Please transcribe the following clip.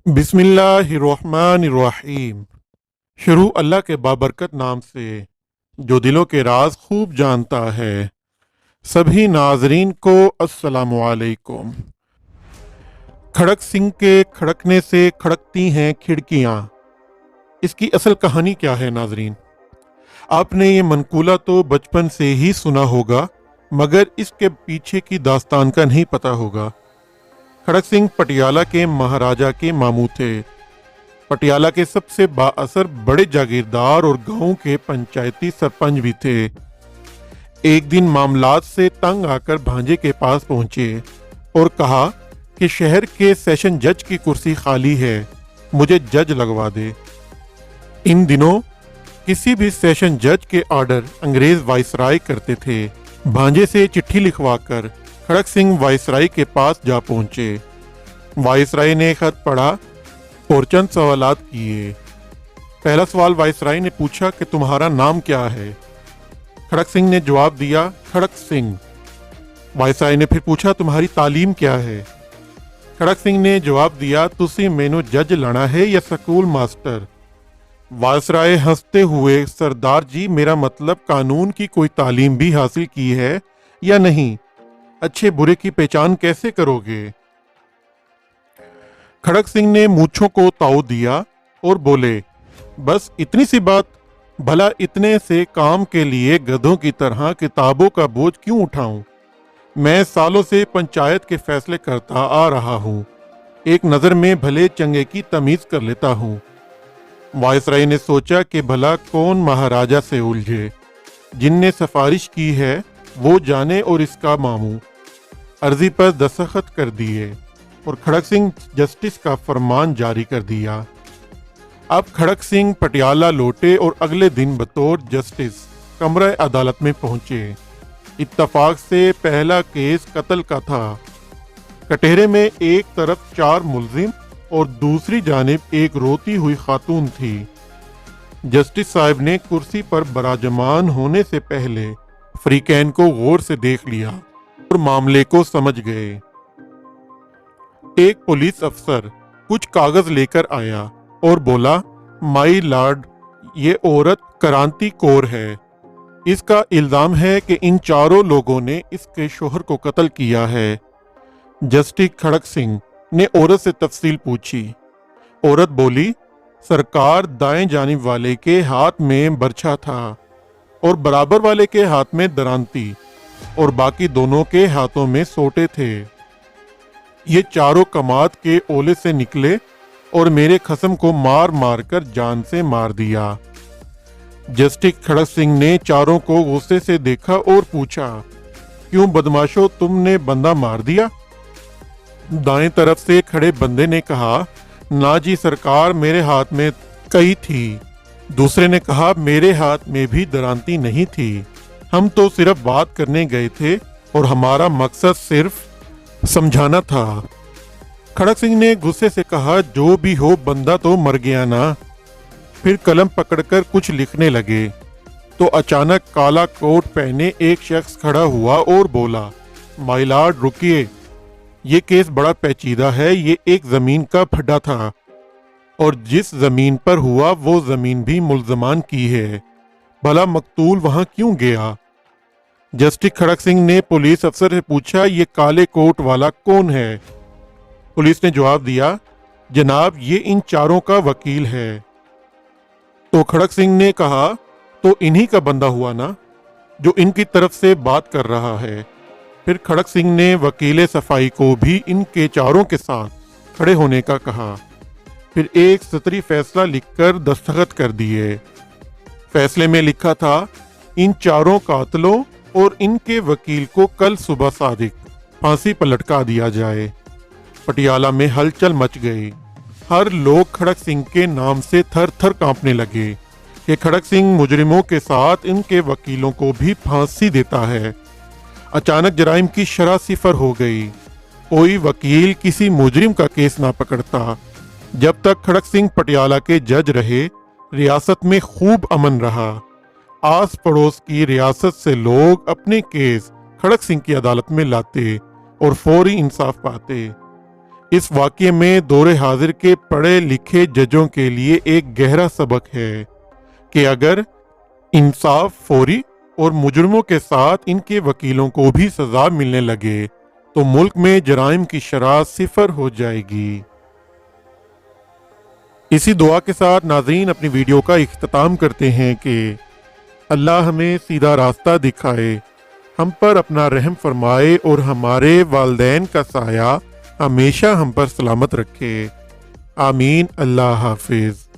बिस्मिल्लाहिर्रहमानिर्रहीम। शुरू अल्लाह के बाबरकत नाम से जो दिलों के राज खूब जानता है। सभी नाजरीन को अस्सलामु अलैकुम। खड़क सिंह के खड़कने से खड़कती हैं खिड़कियाँ। इसकी असल कहानी क्या है नाजरीन? आपने ये मनकूला तो बचपन से ही सुना होगा, मगर इसके पीछे की दास्तान का नहीं पता होगा। खड़क सिंह पटियाला के महाराजा के मामू थे। पटियाला के सबसे बाअसर बड़े जागीरदार और गांव के पंचायती सरपंच भी थे। एक दिन मामलात से तंग आकर भांजे के पास पहुंचे और कहा कि शहर के सेशन जज की कुर्सी खाली है, मुझे जज लगवा दे। इन दिनों किसी भी सेशन जज के ऑर्डर अंग्रेज वाइसराय करते थे। भांजे से चिट्ठी लिखवाकर खड़क सिंह वाइसराय के पास जा पहुंचे। वाइसराय ने खत पढ़ा और चंद सवालात किए। पहला सवाल वाइसराय ने पूछा कि तुम्हारा नाम क्या है? खड़क सिंह ने जवाब दिया, खड़क सिंह। वाइसराय ने फिर पूछा, तुम्हारी तालीम क्या है? खड़क सिंह ने जवाब दिया, तुसी मैनू जज लाना है या स्कूल मास्टर? वाइसराय हंसते हुए, सरदार जी मेरा मतलब कानून की कोई तालीम भी हासिल की है या नहीं? अच्छे बुरे की पहचान कैसे करोगे? खड़क सिंह ने मूंछों को ताव दिया और बोले, बस इतनी सी बात? भला इतने से काम के लिए गधों की तरह किताबों का बोझ क्यों उठाऊं? मैं सालों से पंचायत के फैसले करता आ रहा हूं। एक नज़र में भले चंगे की तमीज कर लेता हूं। वाइसराय ने सोचा कि भला कौन महाराजा से उलझे। जिनने सिफारिश की है वो जाने और इसका मामू। अर्जी पर दस्तखत कर दिए और खड़क सिंह जस्टिस का फरमान जारी कर दिया। अब खड़क सिंह पटियाला लौटे और अगले दिन बतौर जस्टिस कमरा अदालत में पहुंचे। इत्तफाक से पहला केस कत्ल का था। कटहरे में एक तरफ 4 मुल्जिम और दूसरी जानिब एक रोती हुई खातून थी। जस्टिस साहब ने कुर्सी पर बराजमान होने से पहले फ्रीकैन को गौर से देख लिया और मामले को समझ गए। एक पुलिस अफसर कुछ कागज लेकर आया और बोला, माई लॉर्ड, ये औरत क्रांति कौर है। इसका इल्जाम है कि इन चारों लोगों ने इसके शोहर को कत्ल किया है। जस्टिस खड़क सिंह ने औरत से तफसील पूछी। औरत बोली, सरकार, दाएं जानिब वाले के हाथ में बर्छा था और बराबर वाले के हाथ में दरांती और बाकी दोनों के हाथों में सोटे थे। ये चारों कमात के ओले से निकले और मेरे खसम को मार मार कर जान से मार दिया। जस्टिस खड़क सिंह ने चारों को गुस्से से देखा और पूछा, क्यों बदमाशो, तुमने बंदा मार दिया? दाएं तरफ से खड़े बंदे ने कहा, ना जी सरकार, मेरे हाथ में कई थी। दूसरे ने कहा, मेरे हाथ में भी दरांती नहीं थी। हम तो सिर्फ बात करने गए थे और हमारा मकसद सिर्फ समझाना था। खड़क सिंह ने गुस्से से कहा, जो भी हो, बंदा तो मर गया ना। फिर कलम पकड़कर कुछ लिखने लगे तो अचानक काला कोट पहने एक शख्स खड़ा हुआ और बोला, माय लॉर्ड रुकिए, ये केस बड़ा पेचीदा है। ये एक जमीन का फड्डा था और जिस जमीन पर हुआ वो जमीन भी मुल्जमान की है। भला मकतूल वहां क्यों गया? जस्टिस खड़क सिंह ने पुलिस अफसर से पूछा, ये काले कोट वाला कौन है? पुलिस ने जवाब दिया, जनाब, ये इन चारों का वकील है। तो खड़क सिंह ने कहा, तो इन्हीं का बंदा हुआ ना, जो इनकी तरफ से बात कर रहा है। फिर खड़क सिंह ने वकील सफाई को भी इनके चारों के साथ खड़े होने का कहा। फिर एक सतरी फैसला लिखकर दस्तखत कर दिए। फैसले में लिखा था, इन चारों कातलों और इनके वकील को कल सुबह सादिक फांसी पर लटका दिया जाए। पटियाला में हलचल मच गई। हर लोग खड़क सिंह के नाम से थर थर कांपने लगे कि खड़क सिंह मुजरिमों के साथ इनके वकीलों को भी फांसी देता है। अचानक जराइम की शरह सिफर हो गई। कोई वकील किसी मुजरिम का केस ना पकड़ता। जब तक खड़क सिंह पटियाला के जज रहे, रियासत में खूब अमन रहा। आस पड़ोस की रियासत से लोग अपने केस खड़क सिंह की अदालत में लाते और फौरी इंसाफ पाते। اس واقعے میں دور حاضر کے پڑھے لکھے ججوں کے لیے ایک گہرا سبق ہے کہ اگر انصاف فوری اور مجرموں کے ساتھ ان کے وکیلوں کو بھی سزا ملنے لگے تو ملک میں جرائم کی شرح 0 ہو جائے گی۔ اسی دعا کے ساتھ ناظرین اپنی ویڈیو کا اختتام کرتے ہیں کہ اللہ ہمیں سیدھا راستہ دکھائے، ہم پر اپنا رحم فرمائے اور ہمارے والدین کا سایہ ہمیشہ ہم پر سلامت رکھے۔ آمین۔ اللہ حافظ۔